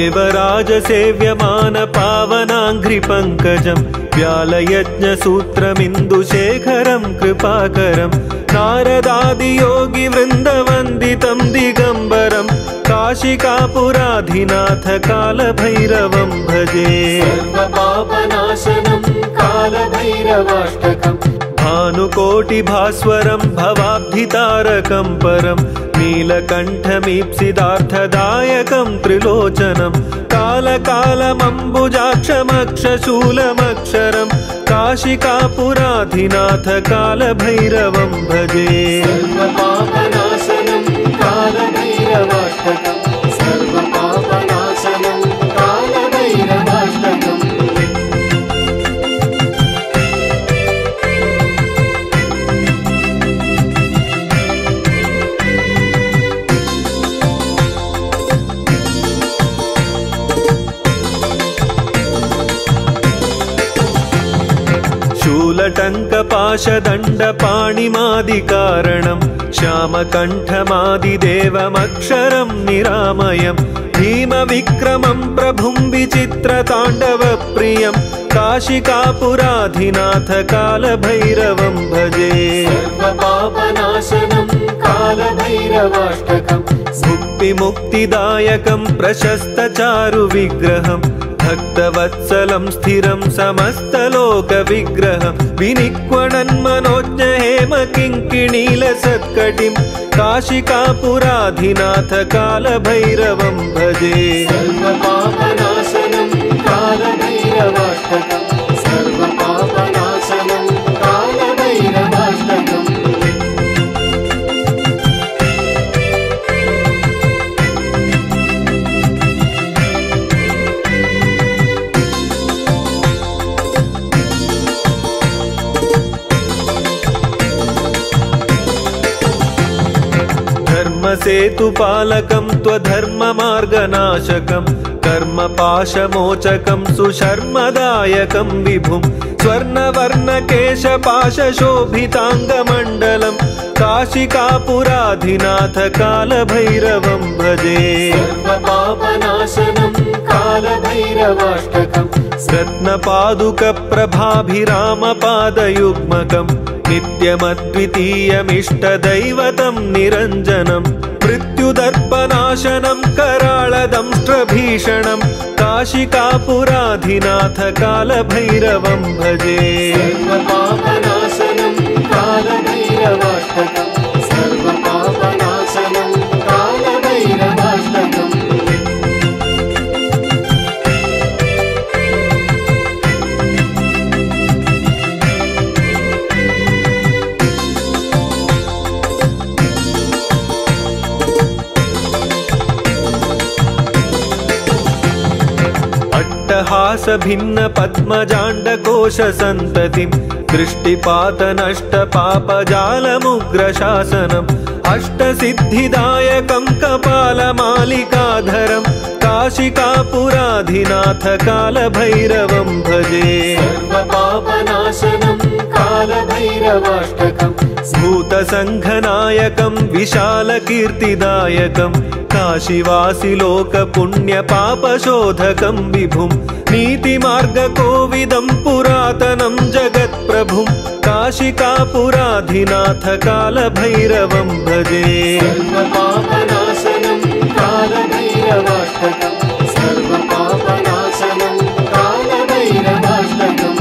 देवराजसेव्यमान पावनाङ्घ्रिपङ्कजं व्यालयज्ञसूत्रमिन्दुशेखरं कृपाकरं नारदादियोगिवृन्दवन्दितं दिगम्बरं काशिकापुराधिनाथ कालभैरवं भजे। सर्वपापनाशनं कालभैरवाष्टकम् भानुकोटिभास्वरं भवाब्धितारकं परं नीलकण्ठमीप्सितार्थदायकं त्रिलोचनं कालकालमम्बुजाक्षमक्षशूलमक्षरं काशिकापुराधिनाथ कालभैरवं भजे। सर्वपापनाशनं कालभैरवाष्टकम् सर्वपापनाशनं कालभैरवाष्टकम्। शूलटङ्कपाशदण्डपाणिमादिकारणं श्यामकण्ठमादिदेवमक्षरं निरामयं भीमविक्रमं प्रभुं विचित्रताण्डवप्रियं काशिकापुराधिनाथ कालभैरवं भजे। सर्वपापनाशनं कालभैरवाष्टकम् मुक्तिमुक्तिदायकं प्रशस्तचारुविग्रहं भक्तवत्सलं स्थिरं समस्तलोकविग्रहं विनिक्वणन्मनोज्ञ हेमकिङ्किणीलसत्कटिं काशिकापुराधिनाथ कालभैरवं भजे। सर्वपापनाशनं कालभैरवाष्टकम् सर्वपापनाशनं कालभैरवाष्टकम्। धर्मसेतुपालकं त्वधर्ममार्गनाशकं कर्मपाशमोचकं सुशर्मदायकं विभुं स्वर्णवर्णकेशपाशशोभिताङ्गमण्डलं काशिकापुराधिनाथ कालभैरवं भजे। सर्वपापनाशनं कालभैरवाष्टकम् रत्नपादुकप्रभाभिरामपादयुग्मकं नित्यमद्वितीयमिष्टदैवतं निरञ्जनं मृत्युदर्पनाशनं कराळदंष्ट्रभीषणं काशिकापुराधिनाथ कालभैरवं भजे। सर्वपापनाशनं कालभैरवाष्टकम् सर्वपापनाशनं कालभैरवाष्टकम्। अट्टहासभिन्नपद्मजाण्डकोशसन्ततिं दृष्टिपातनष्टपापजालमुग्रशासनम् अष्टसिद्धिदायकं कपालमालिकाधरं काशिकापुराधिनाथ कालभैरवं भजे। सर्वपापनाशनं कालभैरवाष्टकम् भूतसङ्घनायकं विशालकीर्तिदायकं काशीवासिलोकपुण्यपापशोधकं विभुं नीतिमार्गकोविदं पुरातनं जगत्प्रभुं काशिकापुराधिनाथ कालभैरवं भजे। सर्वपापनाशनं कालभैरवाष्टकम् सर्वपापनाशनं कालभैरवाष्टकम्।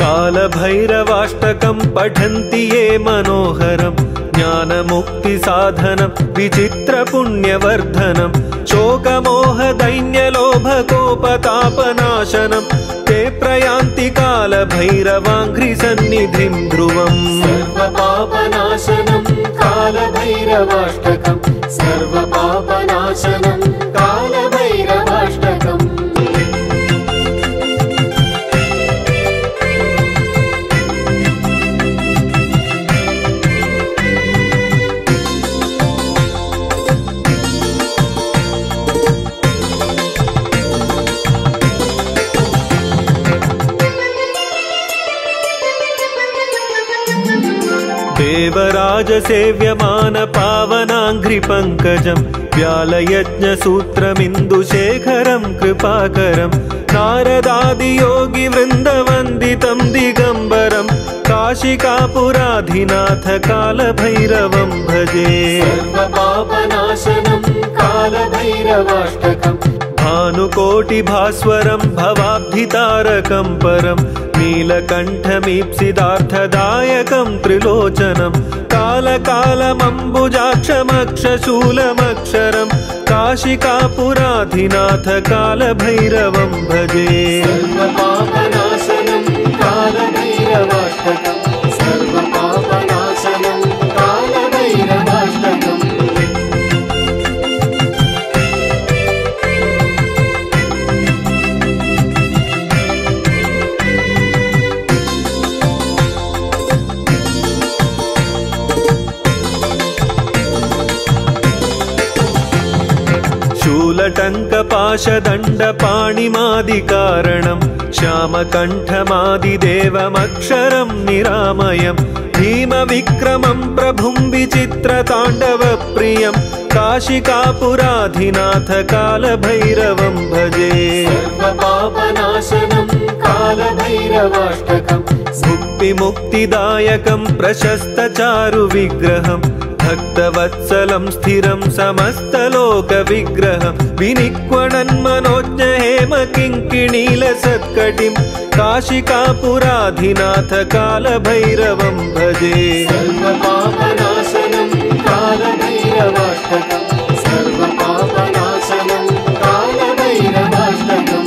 कालभैरवाष्टकं पठन्ति ये मनोहरं ज्ञानमुक्तिसाधनं विचित्रपुण्यवर्धनं शोकमोहदैन्यलोभकोपतापनाशनं ते प्रयान्ति कालभैरवाङ्घ्रिसन्निधिं ध्रुवम्। सर्वपापनाशनं कालभैरवाष्टकम् सर्वपापनाशनं कालभैरवाष्टकम्। देवराजसेव्यमानपावनाङ्घ्रिपङ्कजं व्यालयज्ञसूत्रमिन्दुशेखरं कृपाकरं नारदादियोगिवृन्दवन्दितं दिगम्बरं काशिकापुराधिनाथ कालभैरवं भजे। सर्वपापनाशनं कालभैरवाष्टकम् भानुकोटिभास्वरं भवाब्धितारकं परं नीलकण्ठमीप्सितार्थदायकं त्रिलोचनं कालकालमम्बुजाक्षमक्षशूलमक्षरं काशिकापुराधिनाथ कालभैरवं भजे। सर्वपापनाशनं कालभैरवाष्टकम् सर्वपापनाशनं कालभैरवाष्टकम्। शूलटङ्कपाशदण्डपाणिमादिकारणं श्यामकण्ठमादिदेवमक्षरं निरामयं भीमविक्रमं प्रभुं विचित्रताण्डवप्रियं काशिकापुराधिनाथ कालभैरवं भजे। सर्वपापनाशनं कालभैरवाष्टकम् मुक्तिमुक्तिदायकं प्रशस्तचारुविग्रहं भक्तवत्सलं स्थिरं समस्तलोकविग्रहं विनिक्वणन्मनोज्ञहेमकिङ्किणीलसत्कटिं काशिकापुराधिनाथ कालभैरवं भजे। सर्वपापनाशनं कालभैरवाष्टकम् सर्वपापनाशनं कालभैरवाष्टकम्।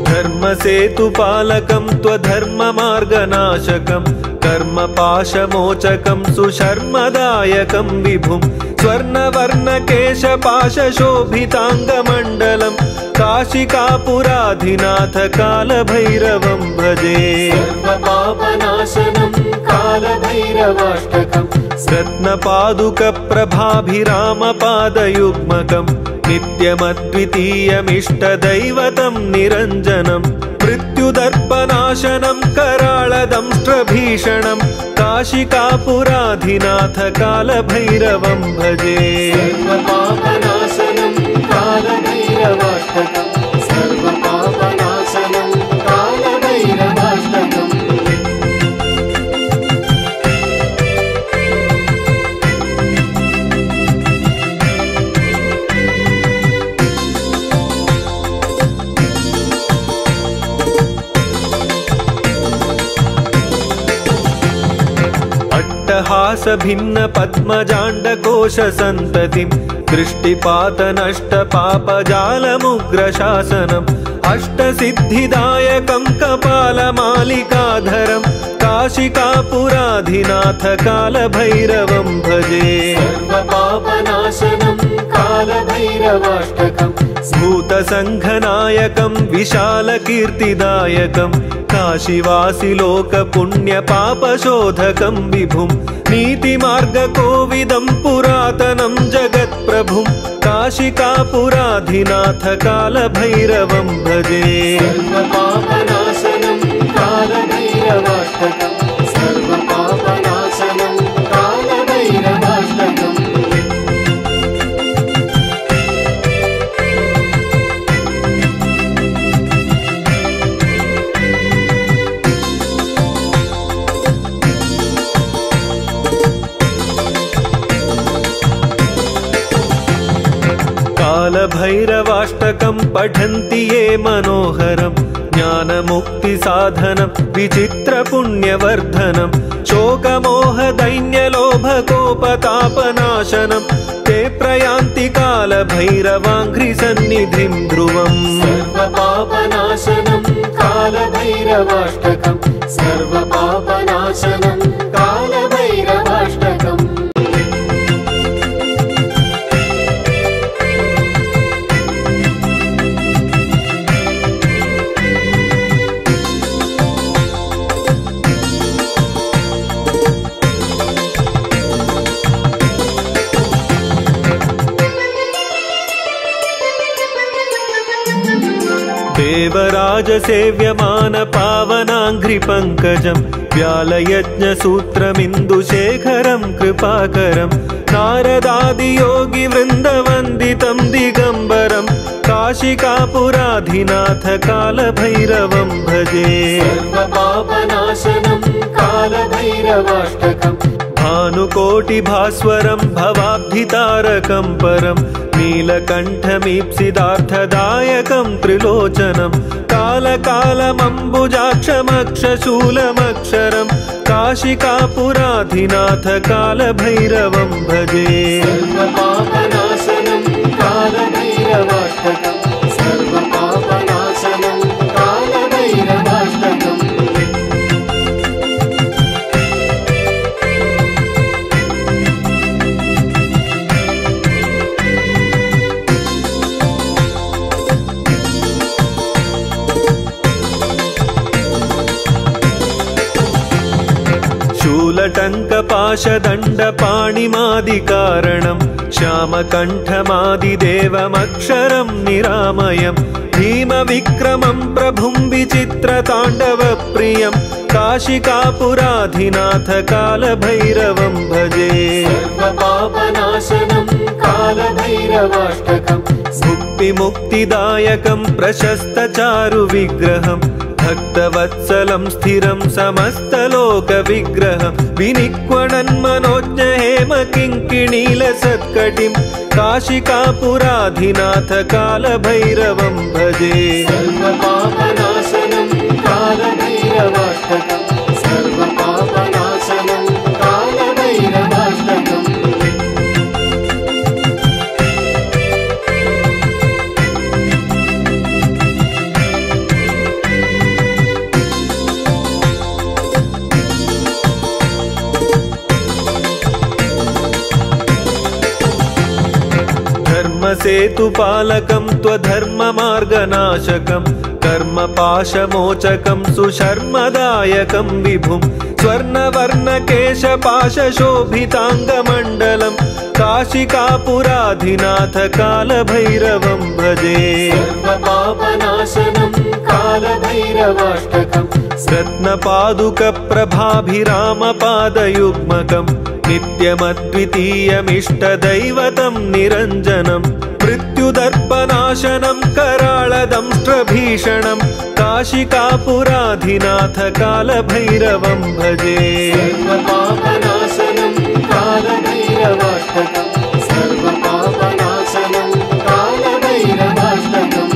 धर्मसेतुपालकं त्वधर्ममार्गनाशकं कर्मपाशमोचकं सुशर्मदायकं विभुं स्वर्णवर्णकेशपाशशोभिताङ्गमण्डलं काशिकापुराधिनाथ कालभैरवं भजे। सर्वपापनाशनं कालभैरवाष्टकम् रत्नपादुकप्रभाभिरामपादयुग्मकं नित्यमद्वितीयमिष्टदैवतं निरञ्जनं मृत्युदर्पनाशनं कराळदंष्ट्रभीषणं काशिकापुराधिनाथ कालभैरवं भजे। सर्वपापनाशनं कालभैरवाष्टकम् सर्वपापनाशनं कालभैरवाष्टकम्। अट्टहासभिन्नपद्मजाण्डकोशसन्ततिं दृष्टिपातनष्टपापजालमुग्रशासनम् अष्टसिद्धिदायकं कपालमालिकाधरं काशिकापुराधिनाथ कालभैरवं भजे। सर्वपापनाशनं कालभैरवाष्टकम् भूतसङ्घनायकं विशालकीर्तिदायकं काशीवासिलोकपुण्यपापशोधकं विभुं नीतिमार्गकोविदं पुरातनं जगत्प्रभुं काशिकापुराधिनाथ कालभैरवं भजे। सर्वपापनाशनं कालभैरवाष्टकम् सर्वपापनाशनं कालभैरवाष्टकम्। कालभैरवाष्टकं पठन्ति ये मनोहरं ज्ञानमुक्तिसाधनं विचित्रपुण्यवर्धनं शोकमोहदैन्यलोभकोपतापनाशनं ते प्रयान्ति कालभैरवाङ्घ्रिसन्निधिं ध्रुवम्। सर्वपापनाशनं कालभैरवाष्टकम् सर्वपापनाशनं कालभैरवाष्टकम्। राजसेव्यमान पावनाङ्घ्रिपङ्कजं व्यालयज्ञसूत्रमिन्दुशेखरं कृपाकरं नारदादियोगिवृन्दवन्दितं दिगम्बरं काशिकापुराधिनाथ कालभैरवं भजे। सर्वपापनाशनं कालभैरवाष्टकम् भानुकोटिभास्वरं भवाब्धितारकं परं नीलकण्ठमीप्सितार्थदायकं त्रिलोचनं कालकालमम्बुजाक्षमक्षशूलमक्षरं काशिकापुराधिनाथ कालभैरवं भजे। सर्वपापनाशनं कालभैरवाष्टकम् सर्वपापनाशनं कालभैरवाष्टकम्। शूलटङ्कपाशदण्डपाणिमादिकारणं श्यामकण्ठमादिदेवमक्षरं निरामयं भीमविक्रमं प्रभुं विचित्रताण्डवप्रियं काशिकापुराधिनाथ कालभैरवं भजे। सर्वपापनाशनं कालभैरवाष्टकम् मुक्तिमुक्तिदायकं प्रशस्तचारुविग्रहं भक्तवत्सलं स्थिरं समस्तलोकविग्रहं विनिक्वणन्मनोज्ञहेमकिङ्किणीलसत्कटिं काशिकापुराधिनाथ कालभैरवं भजे। सर्वपापनाशनं कालभैरवाष्टकम् सर्वपापनाशनं कालभैरवाष्टकम्। धर्मसेतुपालकं त्वधर्ममार्गनाशकं कर्मपाशमोचकं सुशर्मदायकं विभुं स्वर्णवर्णकेशपाशशोभिताङ्गमण्डलं काशिकापुराधिनाथ कालभैरवं भजे। सर्वपापनाशनं कालभैरवाष्टकम् रत्नपादुकप्रभाभिरामपादयुग्मकं नित्यमद्वितीयमिष्टदैवतं निरञ्जनं मृत्युदर्पनाशनं कराळदंष्ट्रभीषणं काशिकापुराधिनाथ कालभैरवं भजे। सर्वपापनाशनं कालभैरवाष्टकम् सर्वपापनाशनं कालभैरवाष्टकम्।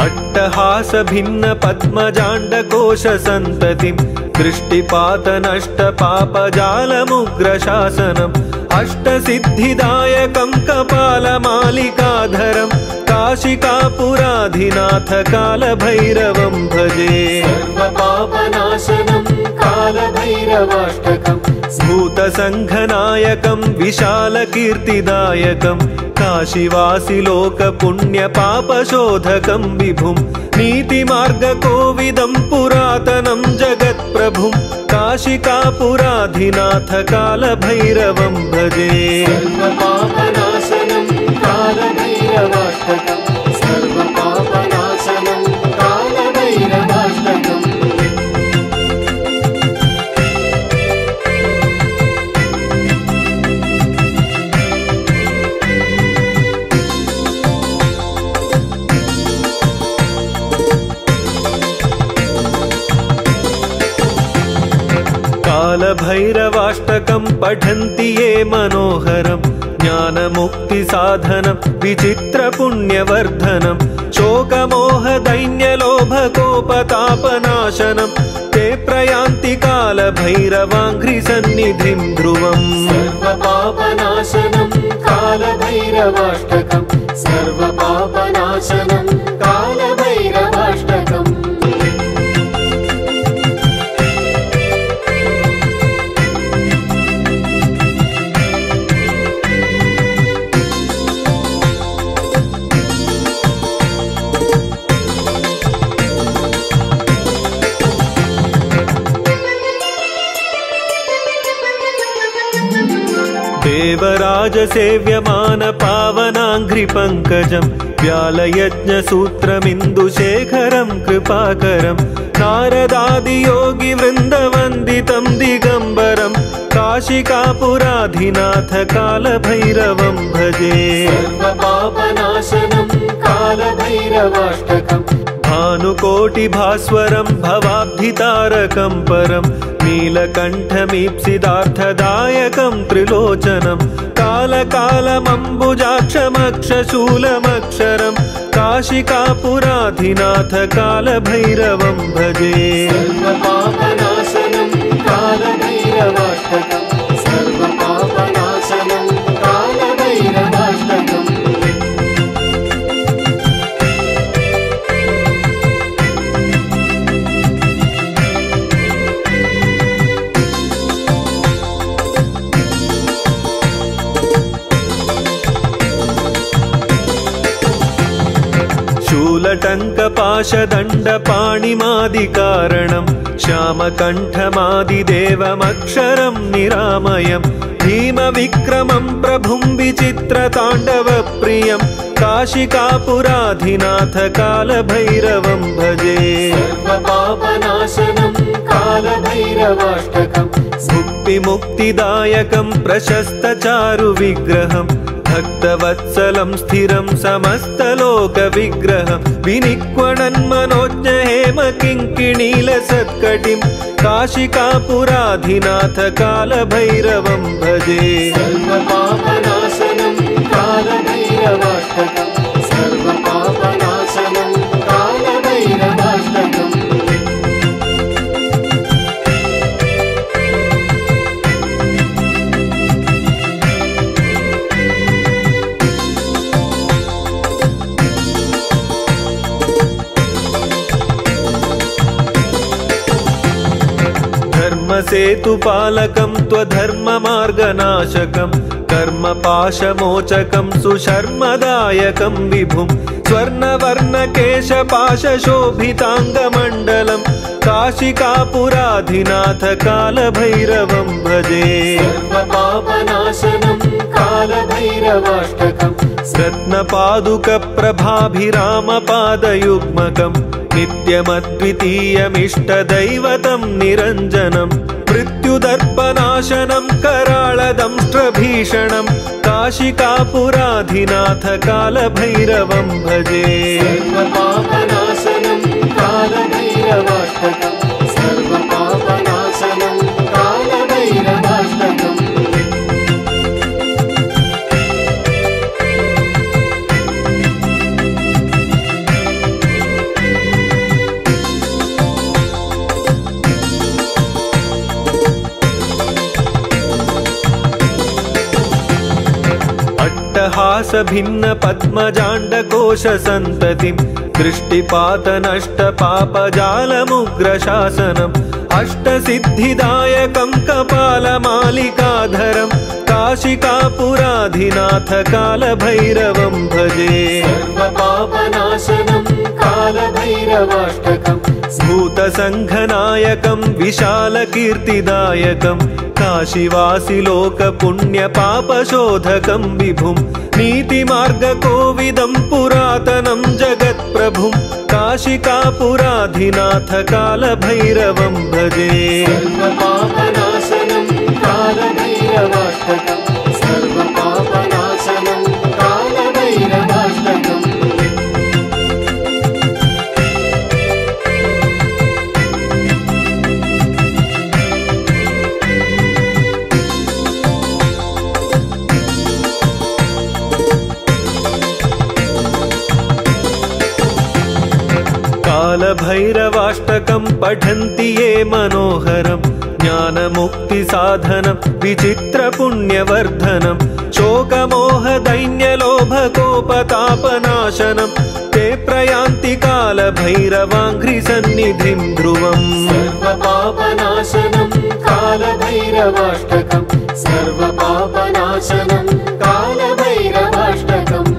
अट्टहासभिन्नपद्मजाण्डकोशसन्ततिं दृष्टिपातनष्टपापजालमुग्रशासनम् अष्टसिद्धिदायकं कपालमालिकाधरं काशिकापुराधिनाथ कालभैरवं भजे। सर्वपापनाशनं कालभैरवाष्टकम् भूतसङ्घनायकं विशालकीर्तिदायकं काशीवासिलोकपुण्यपापशोधकं विभुं नीतिमार्गकोविदं पुरातनं जगत्प्रभुं काशिकापुराधिनाथ कालभैरवं भजे। सर्वपापनाशनं कालभैरवाष्टकम् सर्वपापनाशनं कालभैरवाष्टकम्। कालभैरवाष्टकं पठन्ति ये मनोहरं ज्ञानमुक्तिसाधनं विचित्रपुण्यवर्धनं शोकमोहदैन्यलोभकोपतापनाशनं ते प्रयान्ति कालभैरवाङ्घ्रिसन्निधिं ध्रुवम्। सर्वपापनाशनं कालभैरवाष्टकम् सर्वपापनाशनं कालभैरवाष्टकम्। देवराजसेव्यमानपावनाङ्घ्रिपङ्कजं व्यालयज्ञसूत्रमिन्दुशेखरं कृपाकरं नारदादियोगिवृन्दवन्दितं दिगम्बरं काशिकापुराधिनाथ कालभैरवं भजे। सर्वपापनाशनं कालभैरवाष्टकम् भानुकोटिभास्वरं भवाब्धितारकं परं नीलकण्ठमीप्सितार्थदायकं त्रिलोचनं कालकालमम्बुजाक्षमक्षशूलमक्षरं काशिकापुराधिनाथ कालभैरवं भजे। सर्वपापनाशनं कालभैरवाष्टकम् सर्वपापनाशनं कालभैरवाष्टकम्। शूलटङ्कपाशदण्डपाणिमादिकारणं श्यामकण्ठमादिदेवमक्षरं निरामयं भीमविक्रमं प्रभुं विचित्रताण्डवप्रियं काशिकापुराधिनाथ कालभैरवं भजे। सर्वपापनाशनं कालभैरवाष्टकम् मुक्तिमुक्तिदायकं प्रशस्तचारुविग्रहं भक्तवत्सलं स्थिरं समस्तलोकविग्रहं विनिक्वणन्मनोज्ञहेमकिङ्किणीलसत्कटिं काशिकापुराधिनाथ कालभैरवं भजे। सर्वपापनाशनं कालभैरवाष्टकम् सर्वपापनाशनं कालभैरवाष्टकम्। धर्मसेतुपालकं त्वधर्ममार्गनाशकं कर्मपाशमोचकं सुशर्मदायकं विभुं स्वर्णवर्णकेशपाशशोभिताङ्गमण्डलं काशिकापुराधिनाथ कालभैरवं भजे। सर्वपापनाशनं कालभैरवाष्टकम् रत्नपादुकप्रभाभिरामपादयुग्मकं नित्यमद्वितीयमिष्टदैवतं निरञ्जनं मृत्युदर्पनाशनं कराळदंष्ट्रभीषणं काशिकापुराधिनाथ कालभैरवं भजे। सर्वपापनाशनं कालभैरवाष्टकम् सर्वपापनाशनं कालभैरवाष्टकम्। अट्टहासभिन्नपद्मजाण्डकोशसन्ततिं दृष्टिपातनष्टपापजालमुग्रशासनम् अष्टसिद्धिदायकं कपालमालिकाधरं काशिकापुराधिनाथ कालभैरवं भजे। सर्वपापनाशनं कालभैरवाष्टकम् भूतसङ्घनायकं विशालकीर्तिदायकं काशीवासिलोकपुण्यपापशोधकं विभुं नीतिमार्गकोविदं पुरातनं जगत्प्रभुं काशिकापुराधिनाथ कालभैरवं भजे। सर्वपापनाशनं कालभैरवाष्टकम् सर्वपापनाशनं कालभैरवाष्टकम्। कालभैरवाष्टकं पठन्ति ये मनोहरं ज्ञानमुक्तिसाधनं विचित्रपुण्यवर्धनं शोकमोहदैन्यलोभकोपतापनाशनं ते प्रयान्ति कालभैरवाङ्घ्रिसन्निधिं ध्रुवम्। सर्वपापनाशनं कालभैरवाष्टकम् सर्वपापनाशनं कालभैरवाष्टकम्।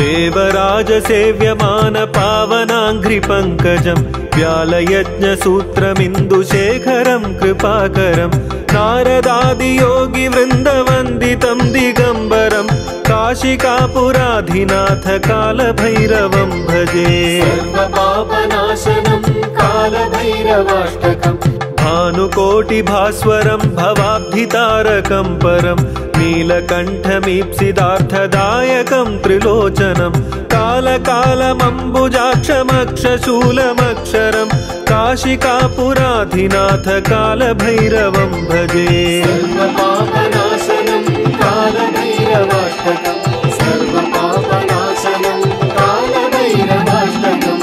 देवराजसेव्यमान पावनाङ्घ्रिपङ्कजं व्यालयज्ञसूत्रमिन्दुशेखरं कृपाकरं नारदादियोगिवृन्दवन्दितं दिगम्बरं काशिकापुराधिनाथ कालभैरवं भजे। सर्वपापनाशनं कालभैरवाष्टकम् भानुकोटिभास्वरं भवाब्धितारकं परं नीलकण्ठमीप्सितार्थदायकं त्रिलोचनं कालकालमम्बुजाक्षमक्षशूलमक्षरं काशिकापुराधिनाथ कालभैरवं भजे। सर्वपापनाशनं कालभैरवाष्टकम् सर्वपापनाशनं कालभैरवाष्टकम्।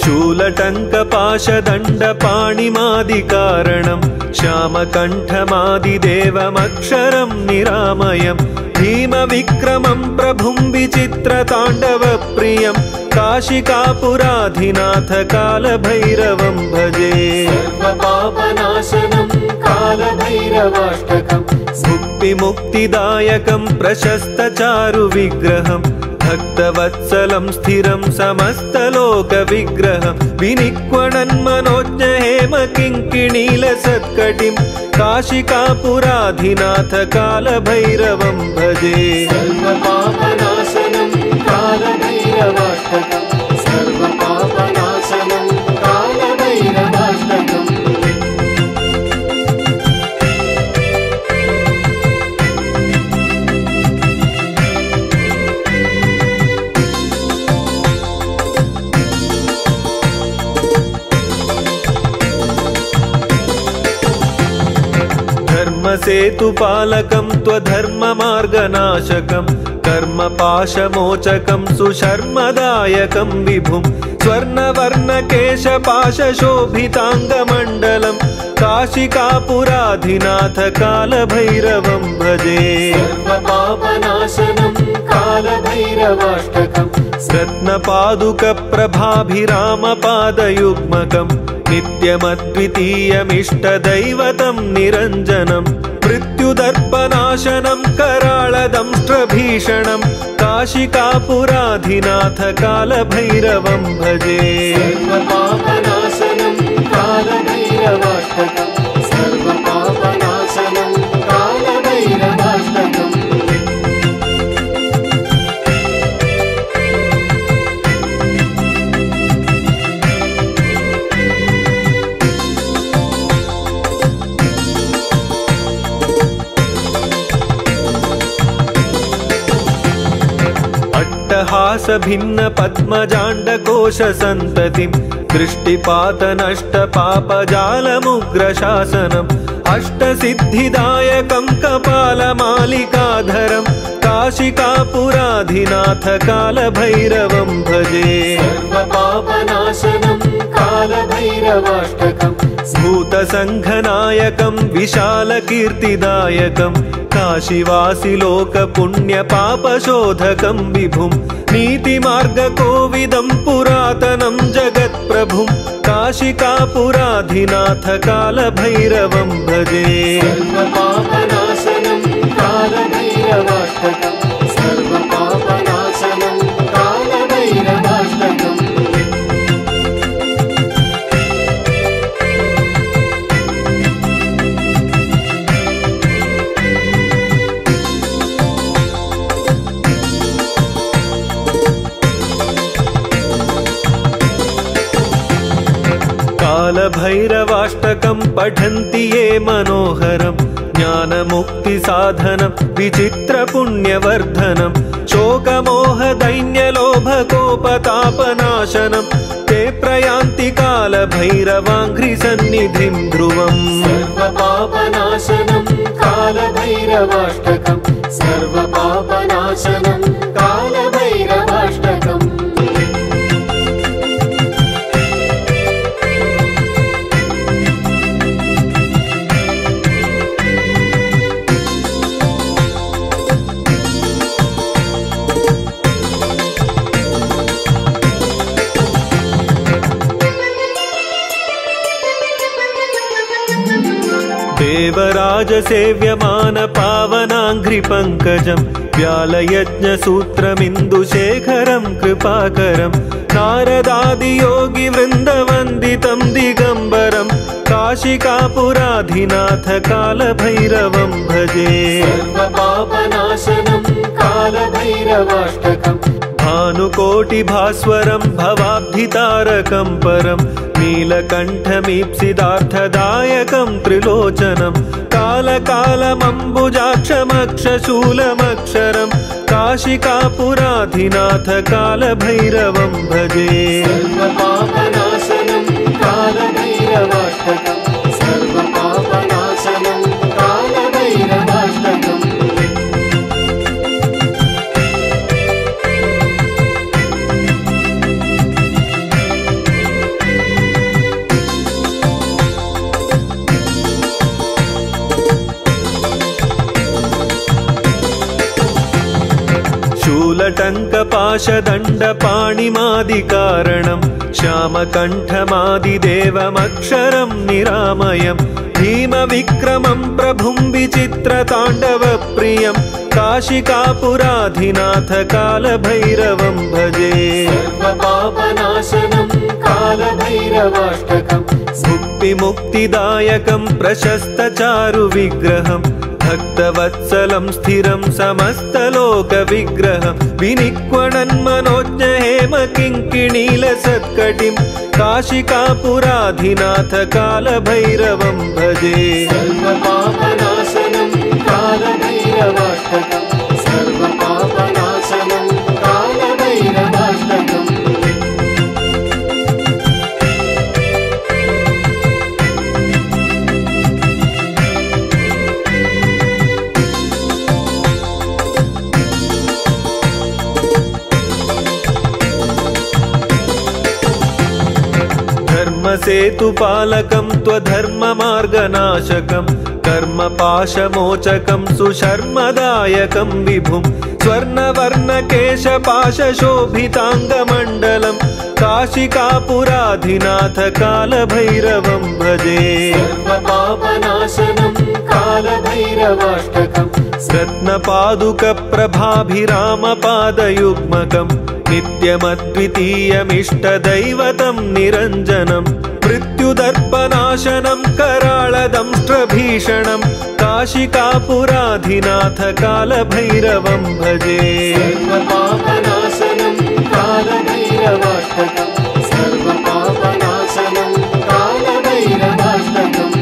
शूलटङ्कपाशदण्डपाणिमादिकारणं श्यामकण्ठमादिदेवमक्षरं निरामयं भीमविक्रमं प्रभुं विचित्रताण्डवप्रियं काशिकापुराधिनाथ कालभैरवं भजे। सर्वपापनाशनं कालभैरवाष्टकम् मुक्तिमुक्तिदायकं प्रशस्तचारुविग्रहं भक्तवत्सलं स्थिरं समस्तलोकविग्रहं विनिक्वणन्मनोज्ञहेमकिङ्किणीलसत्कटिं काशिकापुराधिनाथ कालभैरवं भजे। सर्वपापनाशनं कालभैरवाष्टकम् सर्वपापनाशनं कालभैरवाष्टकम्। धर्मसेतुपालकं त्वधर्ममार्गनाशकं कर्मपाशमोचकं सुशर्मदायकं विभुं स्वर्णवर्णकेशपाशशोभिताङ्गमण्डलं काशिकापुराधिनाथ कालभैरवं भजे। सर्वपापनाशनं कालभैरवाष्टकम् रत्नपादुकप्रभाभिरामपादयुग्मकं नित्यमद्वितीयमिष्टदैवतं निरञ्जनं मृत्युदर्पनाशनं कराळदंष्ट्रभीषणं काशिकापुराधिनाथ कालभैरवं भजे। सर्वपापनाशनं कालभैरवाष्टकम् सर्वपापनाशनं कालभैरवाष्टकम्। अट्टहासभिन्नपद्मजाण्डकोशसन्ततिं दृष्टिपातनष्टपापजालमुग्रशासनम् अष्टसिद्धिदायकं कपालमालिकाधरं काशिकापुराधिनाथ कालभैरवं भजे। सर्वपापनाशनं कालभैरवाष्टकम् भूतसङ्घनायकं विशालकीर्तिदायकं काशीवासिलोकपुण्यपापशोधकं विभुं नीतिमार्गकोविदं पुरातनं जगत्प्रभुं काशिकापुराधिनाथ कालभैरवं भजे। सर्वपापनाशनं कालभैरवाष्टकम् सर्वपापनाशनं कालभैरवाष्टकम्। कालभैरवाष्टकं पठन्ति ये मनोहरं ज्ञानमुक्तिसाधनं विचित्रपुण्यवर्धनं शोकमोहदैन्यलोभकोपतापनाशनं ते प्रयान्ति कालभैरवाङ्घ्रिसन्निधिं ध्रुवम्। सर्वपापनाशनं कालभैरवाष्टकम् सर्वपापनाशनं कालभैरवाष्टकम्। देवराजसेव्यमान पावनाङ्घ्रिपङ्कजं व्यालयज्ञसूत्रमिन्दुशेखरं कृपाकरं नारदादियोगिवृन्दवन्दितं दिगम्बरं काशिकापुराधिनाथ कालभैरवं भजे। सर्वपापनाशनं कालभैरवाष्टकम् भानुकोटिभास्वरं भवाब्धितारकं परं नीलकण्ठमीप्सितार्थदायकं त्रिलोचनं कालकालमम्बुजाक्षमक्षशूलमक्षरं काशिकापुराधिनाथ कालभैरवं भजे। सर्वपापनाशनं कालभैरवाष्टकम् सर्वपापनाशनं कालभैरवाष्टकम्। शूलटङ्कपाशदण्डपाणिमादिकारणं श्यामकण्ठमादिदेवमक्षरं निरामयं भीमविक्रमं प्रभुं विचित्रताण्डवप्रियं काशिकापुराधिनाथ कालभैरवं भजे। सर्वपापनाशनं कालभैरवाष्टकम् मुक्तिमुक्तिदायकं प्रशस्तचारुविग्रहं भक्तवत्सलं स्थिरं समस्तलोकविग्रहं विनिक्वणन्मनोज्ञहेमकिङ्किणीलसत्कटिं काशिकापुराधिनाथ कालभैरवं भजे। सर्वपापनाशनं कालभैरवाष्टकम् सर्वपापनाशनं कालभैरवाष्टकम्। धर्मसेतुपालकं त्वधर्ममार्गनाशकं कर्मपाशमोचकं सुशर्मदायकं विभुं स्वर्णवर्णकेशपाशशोभिताङ्गमण्डलं काशिकापुराधिनाथ कालभैरवं भजे। सर्वपापनाशनं कालभैरवाष्टकम् रत्नपादुकप्रभाभिरामपादयुग्मकं नित्यमद्वितीयमिष्टदैवतं निरञ्जनं मृत्युदर्पनाशनं कराळदंष्ट्रभीषणं काशिकापुराधिनाथ कालभैरवं भजे। सर्वपापनाशनं कालभैरवाष्टकम् सर्वपापनाशनं कालभैरवाष्टकम्।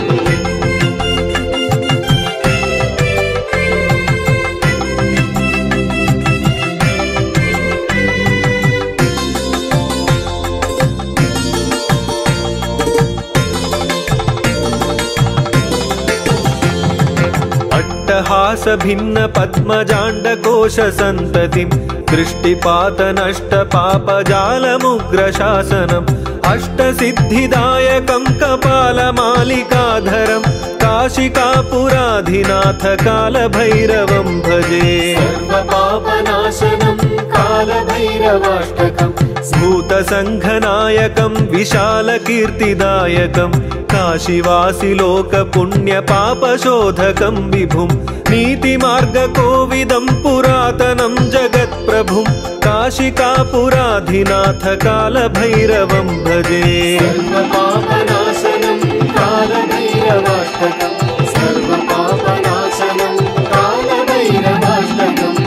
अट्टहासभिन्नपद्मजाण्डकोशसन्ततिं दृष्टिपातनष्टपापजालमुग्रशासनम् अष्टसिद्धिदायकं कपालमालिकाधरं काशिकापुराधिनाथ कालभैरवं भजे। सर्वपापनाशनं कालभैरवाष्टकम् भूतसङ्घनायकं विशालकीर्तिदायकं काशीवासिलोकपुण्यपापशोधकं विभुं नीतिमार्गकोविदं पुरातनं जगत्प्रभुं काशिकापुराधिनाथ कालभैरवं भजे। सर्वपापनाशनं कालभैरवाष्टकम् सर्वपापनाशनं कालभैरवाष्टकम्।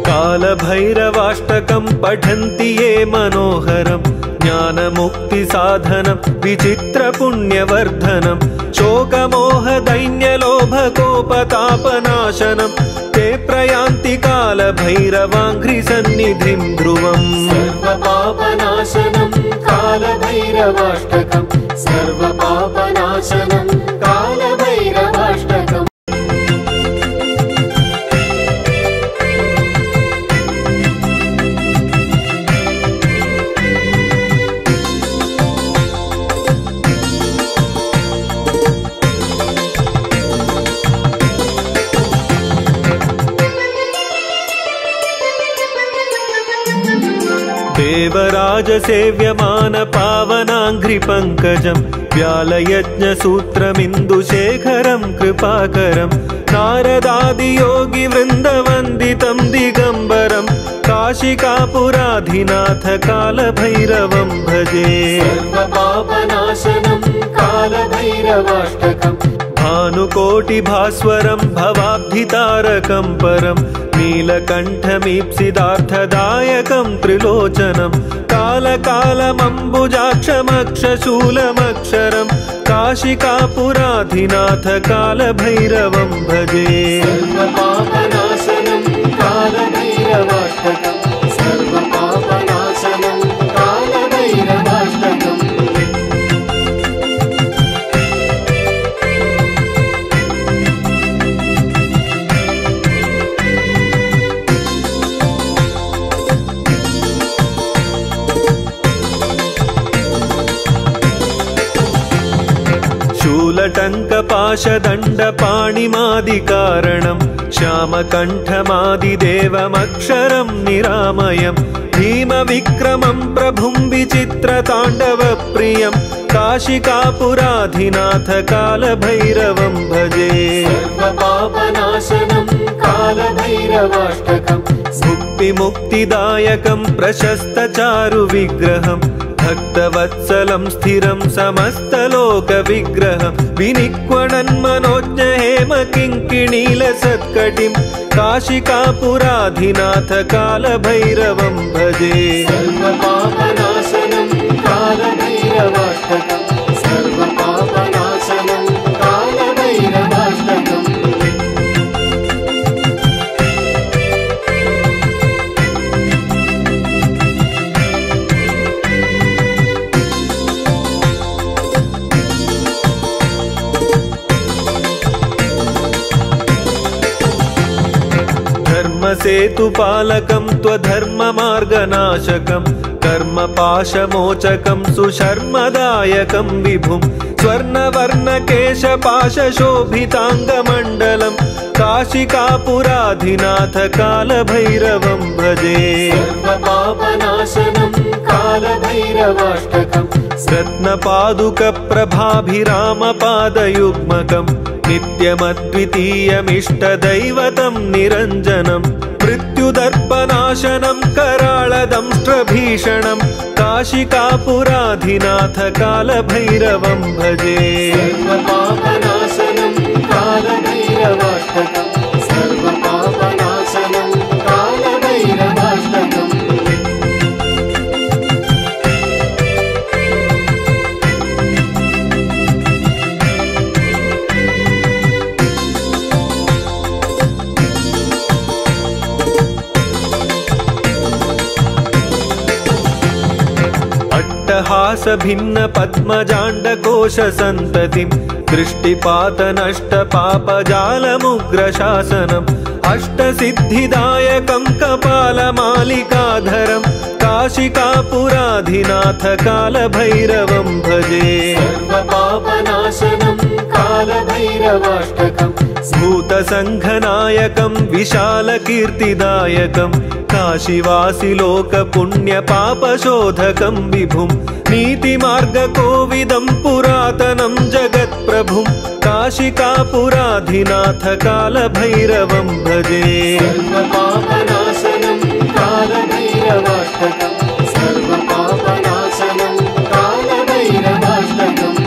कालभैरवाष्टकं पठन्ति ये मनोहरं ज्ञानमुक्तिसाधनं विचित्रपुण्यवर्धनं शोकमोहदैन्यलोभकोपतापनाशनं ते प्रयान्ति कालभैरवाङ्घ्रिसन्निधिं ध्रुवम्। सर्वपापनाशनं कालभैरवाष्टकम् सर्वपापनाशनं कालभैरवाष्टकम्। देवराजसेव्यमान पावनाङ्घ्रिपङ्कजं व्यालयज्ञसूत्रमिन्दुशेखरं कृपाकरं नारदादियोगिवृन्दवन्दितं दिगम्बरं काशिकापुराधिनाथ कालभैरवं भजे। सर्वपापनाशनं कालभैरवाष्टकम् भानुकोटिभास्वरं भवाब्धितारकं परं नीलकण्ठमीप्सितार्थदायकं त्रिलोचनं कालकालमम्बुजाक्षमक्षशूलमक्षरं काशिकापुराधिनाथ कालभैरवं भजे। सर्वपापनाशनं कालभैरवाष्टकम् सर्वपापनाशनं कालभैरवाष्टकम्। शूलटङ्कपाशदण्डपाणिमादिकारणं श्यामकण्ठमादिदेवमक्षरं निरामयं भीमविक्रमं प्रभुं विचित्रताण्डवप्रियं काशिकापुराधिनाथ कालभैरवं भजे। सर्वपापनाशनं कालभैरवाष्टकम् मुक्तिमुक्तिदायकं प्रशस्तचारुविग्रहं भक्तवत्सलं स्थिरं समस्तलोकविग्रहं विनिक्वणन्मनोज्ञहेमकिङ्किणीलसत्कटिं काशिकापुराधिनाथ कालभैरवं भजे। सर्वपापनाशनं कालभैरवाष्टकम् सर्वपापनाशनं कालभैरवाष्टकम्। धर्मसेतुपालकं त्वधर्ममार्गनाशकं कर्मपाशमोचकं सुशर्मदायकं विभुं स्वर्णवर्णकेशपाशशोभिताङ्गमण्डलं काशिकापुराधिनाथ कालभैरवं भजे। सर्वपापनाशनं कालभैरवाष्टकम् रत्नपादुकप्रभाभिरामपादयुग्मकं नित्यमद्वितीयमिष्टदैवतं निरञ्जनं मृत्युदर्पनाशनं कराळदंष्ट्रभीषणं काशिकापुराधिनाथ कालभैरवं भजे। सर्वपापनाशनं कालभैरवाष्टकम् सर्वपापनाशनं कालभैरवाष्टकम्। अट्टहासभिन्नपद्मजाण्डकोशसन्ततिं दृष्टिपातनष्टपापजालमुग्रशासनम् अष्टसिद्धिदायकं कपालमालिकाधरं काशिकापुराधिनाथ कालभैरवं भजे। सर्वपापनाशनं कालभैरवाष्टकम् भूतसङ्घनायकं विशालकीर्तिदायकं काशीवासिलोकपुण्यपापशोधकं विभुं नीतिमार्गकोविदं पुरातनं जगत्प्रभुं काशिकापुराधिनाथ कालभैरवं भजे। सर्वपापनाशनं कालभैरवाष्टकम् सर्वपापनाशनं कालभैरवाष्टकम्।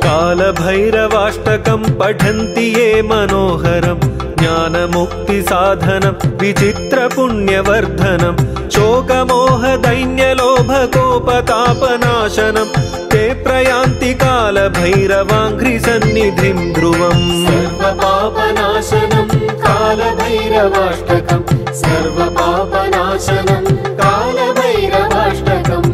कालभैरवाष्टकं पठन्ति ये मनोहरं ज्ञानमुक्तिसाधनं विचित्रपुण्यवर्धनं शोकमोहदैन्यलोभकोपतापनाशनं ते प्रयान्ति कालभैरवाङ्घ्रिसन्निधिं ध्रुवम्। सर्वपापनाशनं कालभैरवाष्टकम् सर्वपापनाशनं कालभैरवाष्टकम्।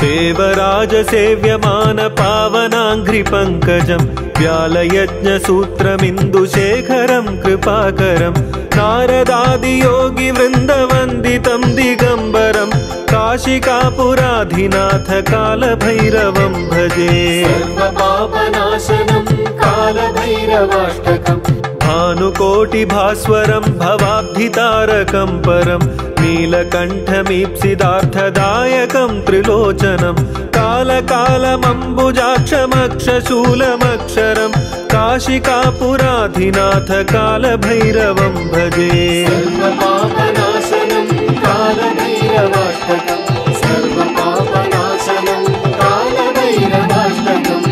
देवराजसेव्यमान पावनाङ्घ्रिपङ्कजं व्यालयज्ञसूत्रमिन्दुशेखरं कृपाकरं नारदादियोगिवृन्दवन्दितं दिगम्बरं काशिकापुराधिनाथ कालभैरवं भजे। सर्वपापनाशनं कालभैरवाष्टकम् भानुकोटिभास्वरं भवाब्धितारकं परं नीलकण्ठमीप्सितार्थदायकं त्रिलोचनं कालकालमम्बुजाक्षमक्षशूलमक्षरं काशिकापुराधिनाथ कालभैरवं भजे। सर्वपापनाशनं कालभैरवाष्टकम् सर्वपापनाशनं कालभैरवाष्टकम्।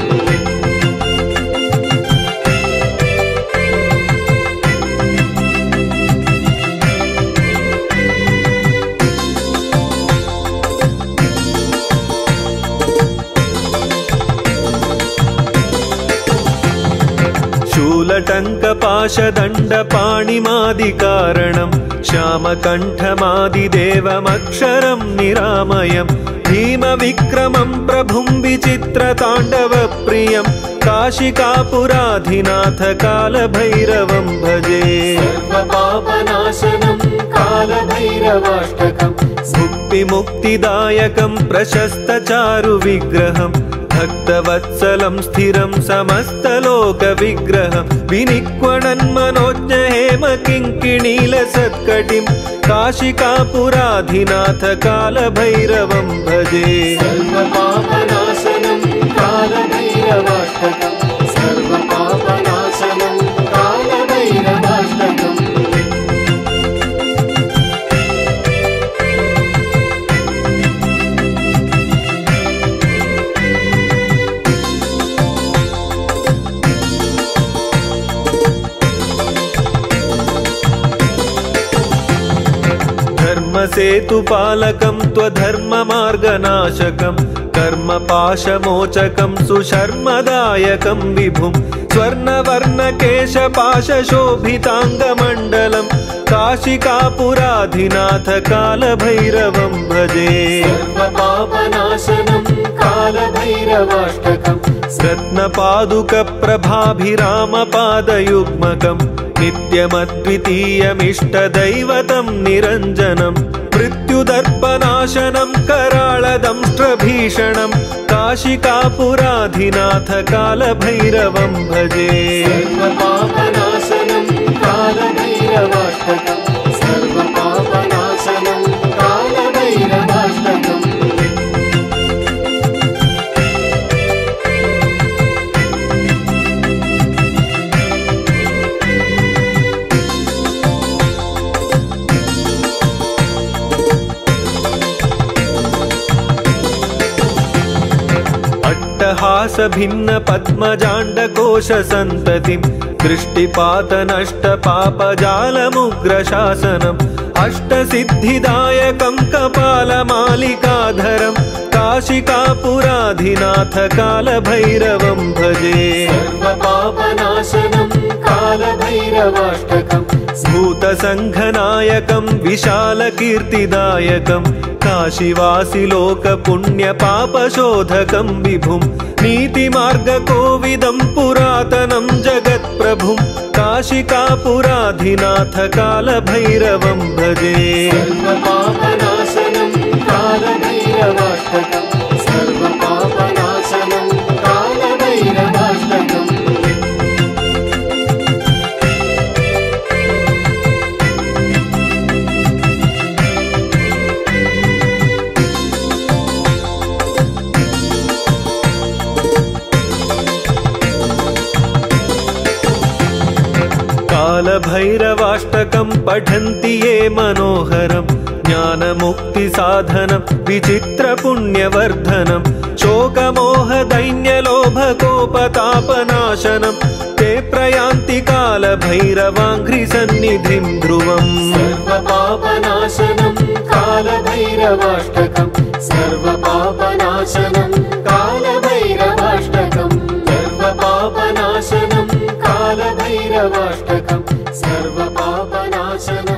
शूलटङ्कपाशदण्डपाणिमादिकारणं श्यामकण्ठमादिदेवमक्षरं निरामयं भीमविक्रमं प्रभुं विचित्रताण्डवप्रियं काशिकापुराधिनाथ कालभैरवं भजे। सर्वपापनाशनं कालभैरवाष्टकम् मुक्तिमुक्तिदायकं प्रशस्तचारुविग्रहं भक्तवत्सलं स्थिरं समस्तलोकविग्रहं विनिक्वणन्मनोज्ञहेम किङ्किणीलसत्कटिं काशिकापुराधिनाथ कालभैरवं भजे। सर्वपापनाशनं कालभैरवाष्टकम् सर्वपापनाशनं कालभैरवाष्टकम्। धर्मसेतुपालकं त्वधर्ममार्गनाशकं कर्मपाशमोचकं सुशर्मदायकं विभुं स्वर्णवर्णकेशपाशशोभिताङ्गमण्डलं काशिकापुराधिनाथ कालभैरवं भजे। सर्वपापनाशनं कालभैरवाष्टकम् रत्नपादुकप्रभाभिरामपादयुग्मकं नित्यमद्वितीयमिष्टदैवतं निरञ्जनं मृत्युदर्पनाशनं कराळदंष्ट्रभीषणं काशिकापुराधिनाथ कालभैरवं भजे। सर्वपापनाशनं कालभैरवाष्टकम् सर्वपापनाशनं कालभैरवाष्टकम्। अट्टहासभिन्नपद्मजाण्डकोशसन्ततिं दृष्टिपातनष्टपापजालमुग्रशासनम् अष्टसिद्धिदायकं कपालमालिकाधरं काशिकापुराधिनाथ कालभैरवं भजे। सर्वपापनाशनं कालभैरवाष्टकम् भूतसङ्घनायकं विशालकीर्तिदायकं काशीवासिलोकपुण्यपापशोधकं विभुं नीतिमार्गकोविदं पुरातनं जगत्प्रभुं काशिकापुराधिनाथ कालभैरवं भजे। सर्वपापनाशनं कालभैरवाष्टकम् सर्वपापनाशनं कालभैरवाष्टकम्। कालभैरवाष्टकं पठन्ति ये मनोहरं ज्ञानमुक्तिसाधनं विचित्रपुण्यवर्धनं शोकमोहदैन्यलोभकोपतापनाशनं ते प्रयान्ति कालभैरवाङ्घ्रिसन्निधिं ध्रुवम्। सर्वपापनाशनं कालभैरवाष्टकम् सर्वपापनाशनं कालभैरवाष्टकम् सर्वपापनाशनं कालभैरवाष्टकम् सर्वपापनाशनं